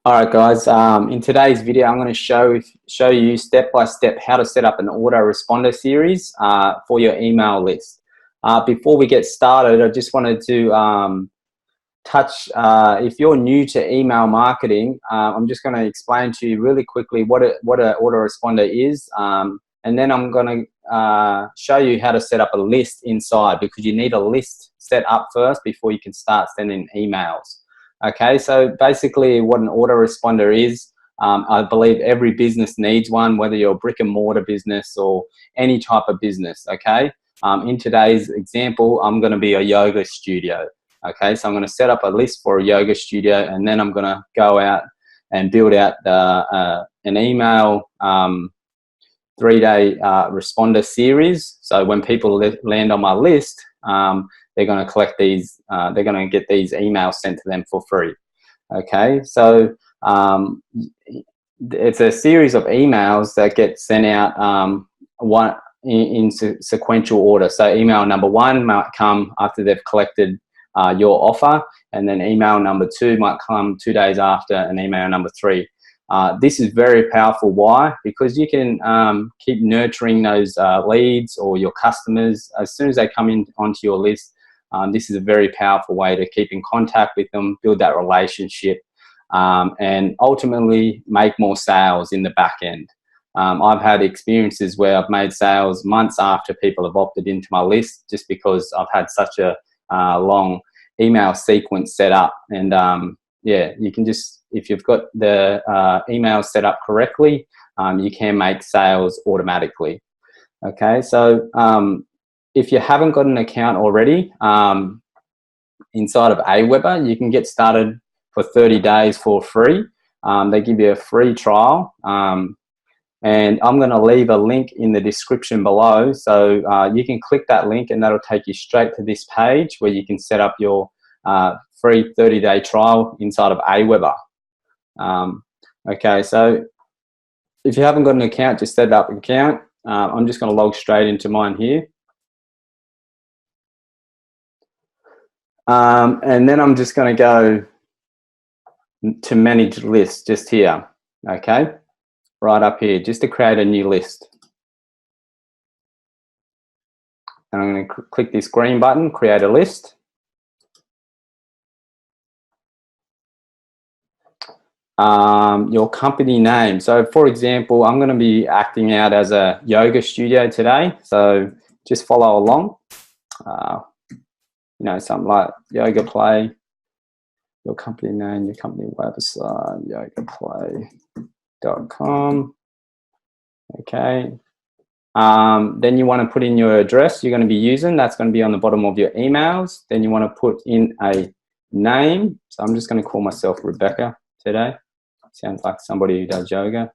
Alright guys, in today's video I'm going to show you step by step how to set up an autoresponder series for your email list. Before we get started, I just wanted to touch, if you're new to email marketing, I'm just going to explain to you really quickly what an autoresponder is, and then I'm going to show you how to set up a list inside, because you need a list set up first before you can start sending emails. Okay, so basically what an autoresponder is, I believe every business needs one, whether you're a brick and mortar business or any type of business, okay? In today's example, I'm going to be a yoga studio, okay? So I'm going to set up a list for a yoga studio, and then I'm going to go out and build out an email 3-day responder series. So when people land on my list, they're going to collect these, they're going to get these emails sent to them for free. Okay, so it's a series of emails that get sent out in sequential order. So email number 1 might come after they've collected your offer, and then email number 2 might come 2 days after, and email number 3. This is very powerful. Why? Because you can keep nurturing those leads or your customers as soon as they come in onto your list. This is a very powerful way to keep in contact with them, build that relationship, and ultimately make more sales in the back end. I've had experiences where I've made sales months after people have opted into my list, just because I've had such a long email sequence set up. And yeah, you can just, if you've got the email set up correctly, you can make sales automatically. Okay, so if you haven't got an account already inside of AWeber, you can get started for 30 days for free. They give you a free trial, and I'm going to leave a link in the description below, so you can click that link and that'll take you straight to this page where you can set up your free 30-day trial inside of AWeber. Okay, so if you haven't got an account, just set up an account. I'm just going to log straight into mine here. And then I'm just going to go to manage lists just here, okay, right up here, just to create a new list. And I'm going to click this green button, create a list. Your company name. So for example, I'm going to be acting out as a yoga studio today, so just follow along. You know, something like Yoga Play, your company name, your company website, yogaplay.com. Okay. Then you want to put in your address you're going to be using. That's going to be on the bottom of your emails. Then you want to put in a name. So I'm just going to call myself Rebecca today. Sounds like somebody who does yoga.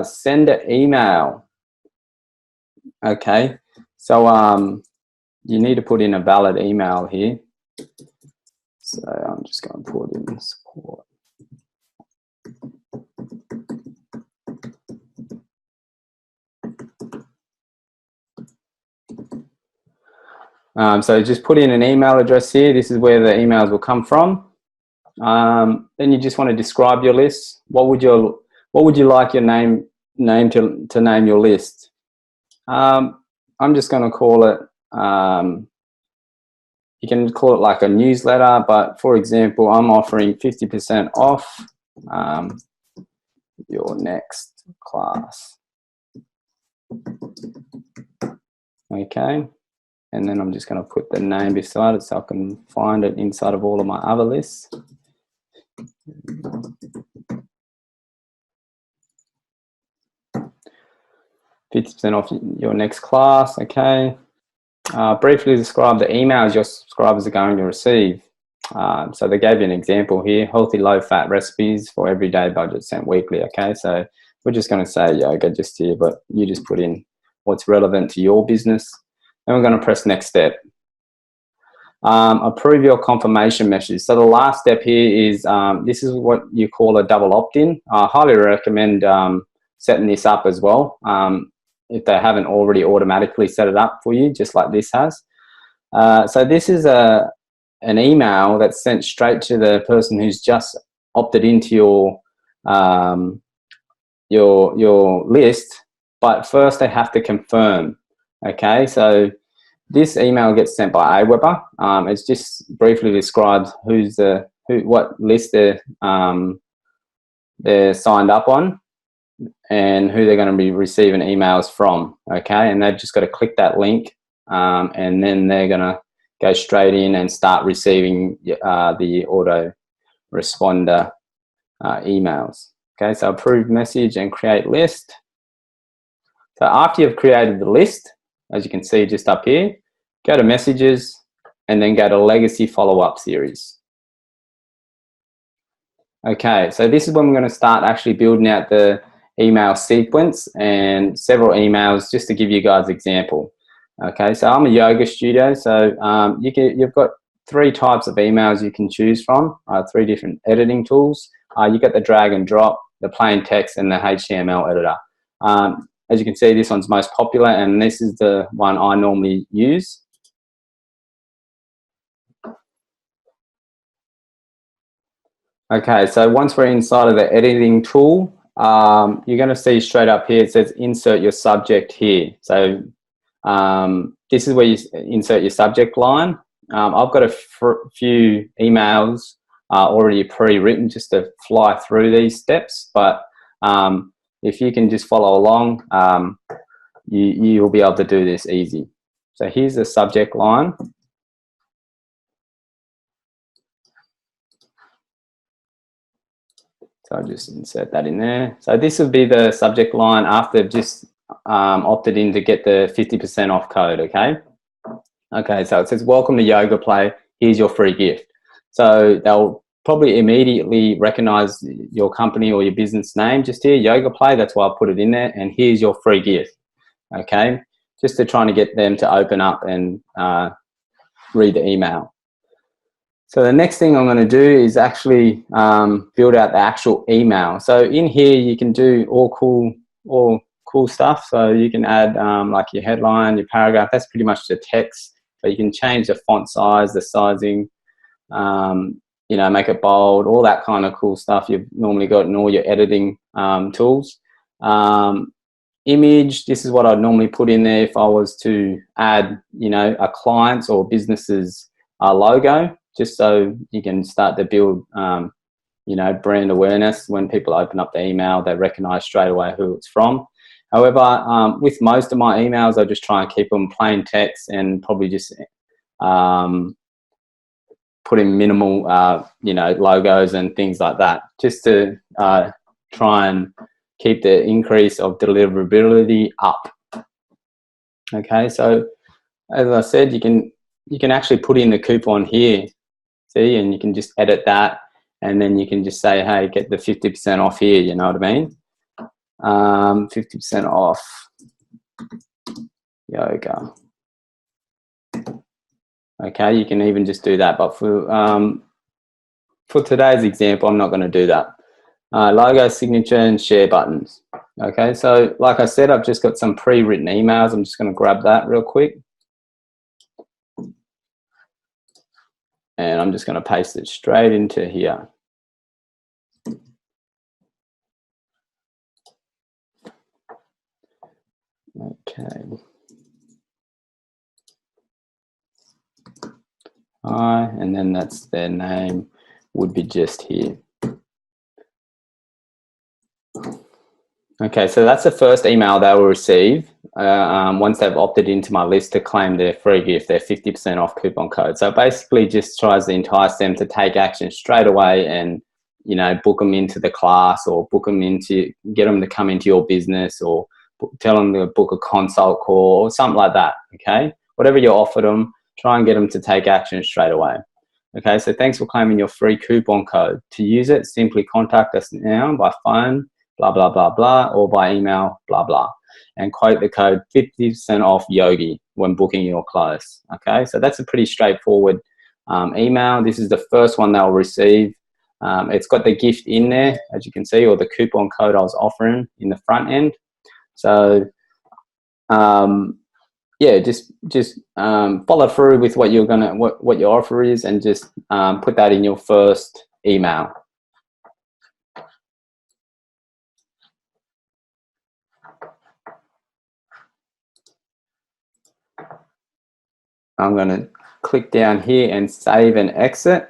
Send an email. Okay. So you need to put in a valid email here. So I'm just going to put in support. So just put in an email address here. This is where the emails will come from. Then you just want to describe your list. What would you like your name to name your list? I'm just going to call it, you can call it like a newsletter, but for example, I'm offering 50% off your next class. Okay, and then I'm just going to put the name beside it so I can find it inside of all of my other lists. %50 off your next class. Okay. Briefly describe the emails your subscribers are going to receive. So they gave you an example here: healthy low-fat recipes for everyday budget sent weekly. Okay, so we're just going to say yoga just here, but you just put in what's relevant to your business. Then we're going to press next step. Approve your confirmation message. So the last step here is this is what you call a double opt-in. I highly recommend setting this up as well. If they haven't already automatically set it up for you, just like this has. So this is an email that's sent straight to the person who's just opted into your list, but first they have to confirm. Okay, so this email gets sent by AWeber. It's just briefly describes what list they're signed up on and who they're going to be receiving emails from. Okay, and they've just got to click that link, and then they're going to go straight in and start receiving the autoresponder emails. Okay, so approve message and create list. So after you've created the list, as you can see just up here, go to messages and then go to legacy follow-up series. Okay, so this is when we're going to start actually building out the email sequence and several emails just to give you guys an example. Okay, so I'm a yoga studio, so you've got 3 types of emails you can choose from, 3 different editing tools. You got the drag and drop, the plain text, and the HTML editor. As you can see, this one's most popular, and this is the one I normally use. Okay, so once we're inside of the editing tool, you're going to see straight up here, it says insert your subject here. So this is where you insert your subject line. I've got a few emails already pre-written just to fly through these steps, but if you can just follow along, you'll be able to do this easy. So here's the subject line. So I'll just insert that in there. So this would be the subject line after I've just opted in to get the 50% off code, okay? Okay, so it says, welcome to Yoga Play, here's your free gift. So they'll probably immediately recognize your company or your business name just here, Yoga Play, that's why I put it in there, and here's your free gift, okay? Just to try to get them to open up and read the email. So the next thing I'm going to do is actually build out the actual email. So in here you can do all cool stuff. So you can add like your headline, your paragraph. That's pretty much the text. But you can change the font size, the sizing, you know, make it bold, all that kind of cool stuff you've normally got in all your editing tools. Image, this is what I'd normally put in there if I was to add, you know, a client's or business's logo, just so you can start to build, you know, brand awareness. When people open up the email, they recognize straight away who it's from. However, with most of my emails, I just try and keep them plain text and probably just put in minimal, you know, logos and things like that, just to try and keep the increase of deliverability up. Okay, so as I said, you can actually put in the coupon here, see, and you can just edit that, and then you can just say, hey, get the 50% off here, you know what I mean? 50% off yoga. Okay, you can even just do that, but for today's example, I'm not going to do that. Logo, signature, and share buttons. Okay, so like I said, I've just got some pre-written emails. I'm just going to grab that real quick. And I'm just going to paste it straight into here. Okay. And then that's their name would be just here. Okay, so that's the first email they will receive once they've opted into my list to claim their free gift, their 50% off coupon code. So basically just tries to entice them to take action straight away and, you know, book them into the class or book them into, get them to come into your business or tell them to book a consult call or something like that, okay? Whatever you offer them, try and get them to take action straight away. Okay, so thanks for claiming your free coupon code. To use it, simply contact us now by phone, blah, blah, blah, blah, or by email, blah, blah, and quote the code 50% off yogi when booking your class. Okay, so that's a pretty straightforward email. This is the first one they'll receive. It's got the gift in there, as you can see, or the coupon code I was offering in the front end. So, yeah, just follow through with what you're gonna, what your offer is, and just put that in your first email. I'm going to click down here and save and exit.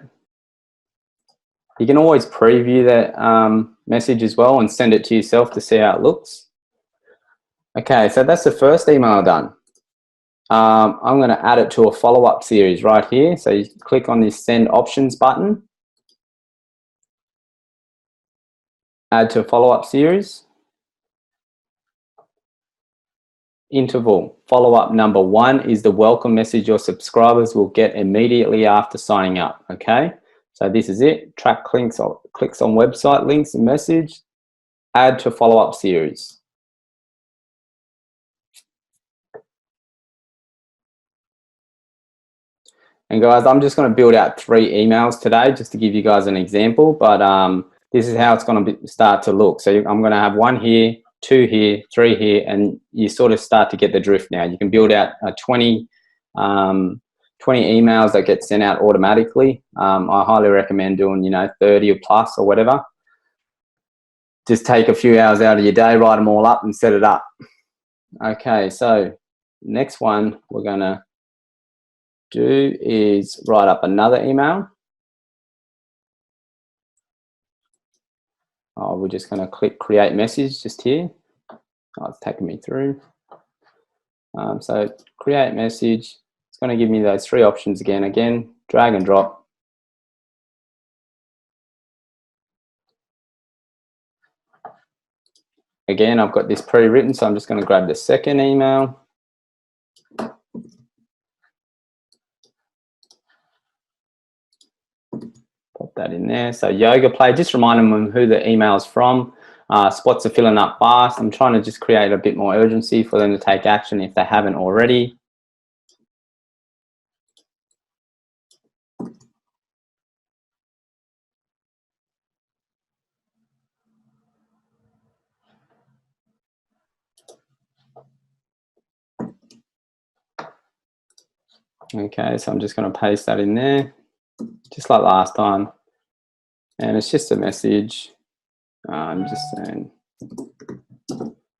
You can always preview that message as well and send it to yourself to see how it looks. Okay, so that's the first email done. I'm going to add it to a follow-up series right here. So you click on this send options button. Add to a follow-up series. Interval. Follow-up number 1 is the welcome message your subscribers will get immediately after signing up. Okay, so this is it. Track clicks on website links and message. Add to follow-up series. And guys, I'm just going to build out 3 emails today just to give you guys an example, but this is how it's going to start to look. So I'm going to have 1 here, 2 here, 3 here, and you sort of start to get the drift now. You can build out 20 emails that get sent out automatically. I highly recommend doing, 30 or plus or whatever. Just take a few hours out of your day, write them all up and set it up. Okay, so next one we're going to do is write up another email. We're just going to click create message just here. It's taking me through. So create message. It's going to give me those 3 options again, drag and drop. Again, I've got this pre-written, so I'm just going to grab the second email. Pop that in there. So yoga play, just remind them who the email is from. Spots are filling up fast. I'm trying to just create a bit more urgency for them to take action if they haven't already. Okay, so I'm just going to paste that in there, just like last time. And it's just a message. I'm just saying,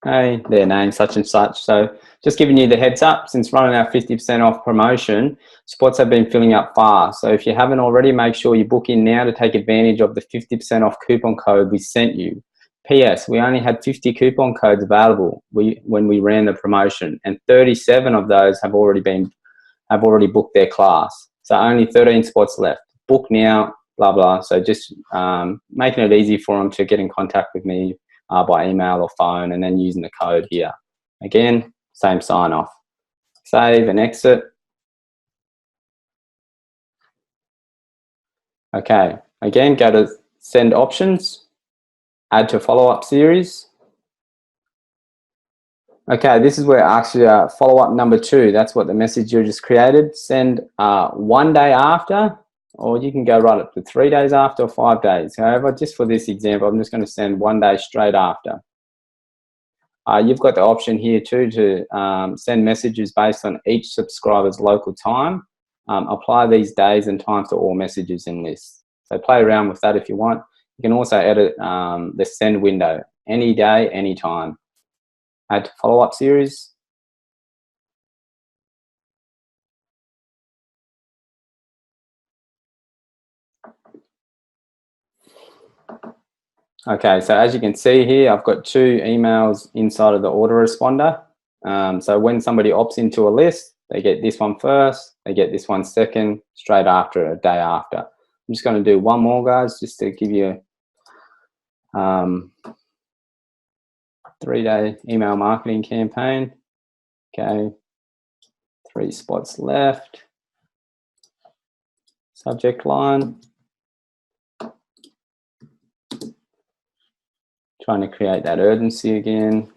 hey, their name, such and such. So just giving you the heads up, since running our 50% off promotion, spots have been filling up fast. So if you haven't already, make sure you book in now to take advantage of the 50% off coupon code we sent you. PS, we only had 50 coupon codes available when we ran the promotion, and 37 of those have already booked their class. So only 13 spots left. Book now, blah, blah. So just making it easy for them to get in contact with me by email or phone, and then using the code here. Again, same sign off. Save and exit. Okay, again, go to send options, add to follow-up series. Okay, this is where it asks you follow-up number 2. That's what the message you just created. Send 1 day after, or you can go right up to 3 days after or 5 days. However, just for this example, I'm just going to send 1 day straight after. You've got the option here too to send messages based on each subscriber's local time. Apply these days and times to all messages in lists. So play around with that if you want. You can also edit the send window, any day, any time. Add to follow-up series. Okay, so as you can see here, I've got 2 emails inside of the autoresponder. So when somebody opts into a list, they get this one first, they get this one second, straight after, a day after. I'm just going to do one more, guys, just to give you 3-day email marketing campaign. Okay, 3 spots left. Subject line. Trying to create that urgency again.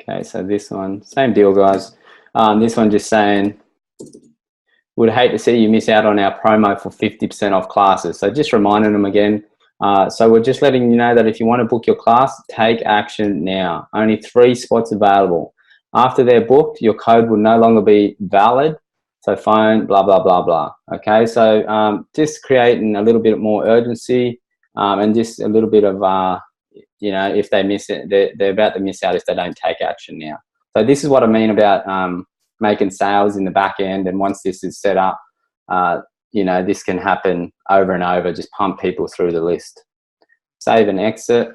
Okay, so this one, same deal, guys. This one just saying, would hate to see you miss out on our promo for 50% off classes. So just reminding them again. So we're just letting you know that if you want to book your class, take action now. Only 3 spots available. After they're booked, your code will no longer be valid. So phone, blah, blah, blah, blah. Okay, so just creating a little bit more urgency and just a little bit of, if they miss it, they're about to miss out if they don't take action now. So this is what I mean about making sales in the back end. And once this is set up, you know, this can happen over and over. Just pump people through the list. Save and exit.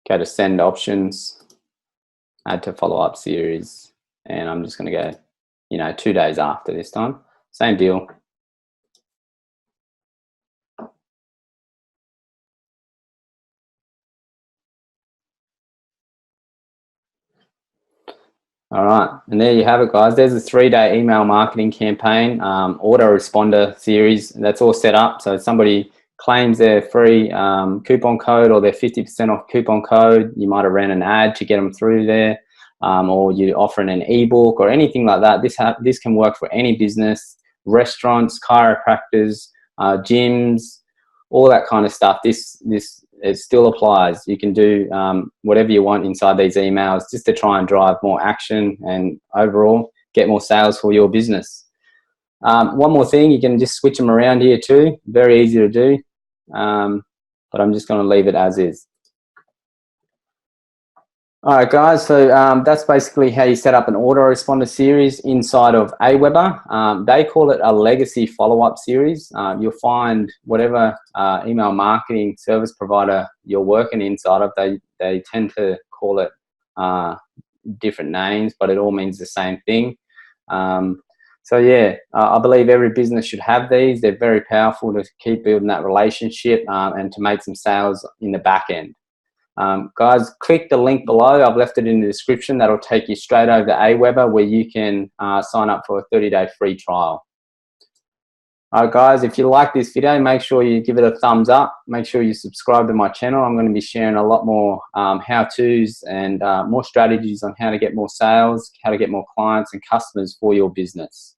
Go to send options, add to follow-up series, and I'm just going to go, you know, 2 days after this time. Same deal. All right, and there you have it, guys. There's a 3-day email marketing campaign, autoresponder series. That's all set up. So if somebody claims their free coupon code or their 50% off coupon code, you might have ran an ad to get them through there, or you're offering an ebook or anything like that. This can work for any business, restaurants, chiropractors, gyms, all that kind of stuff. It still applies. You can do whatever you want inside these emails just to try and drive more action and overall get more sales for your business. One more thing, you can just switch them around here too. Very easy to do, but I'm just going to leave it as is. All right, guys, so that's basically how you set up an autoresponder series inside of AWeber. They call it a legacy follow-up series. You'll find whatever email marketing service provider you're working inside of, they tend to call it different names, but it all means the same thing. So yeah, I believe every business should have these. They're very powerful to keep building that relationship and to make some sales in the back end. Guys, click the link below. I've left it in the description. That'll take you straight over to AWeber, where you can sign up for a 30-day free trial. All right, guys, if you like this video, make sure you give it a thumbs up. Make sure you subscribe to my channel. I'm going to be sharing a lot more how-tos and more strategies on how to get more sales, how to get more clients and customers for your business.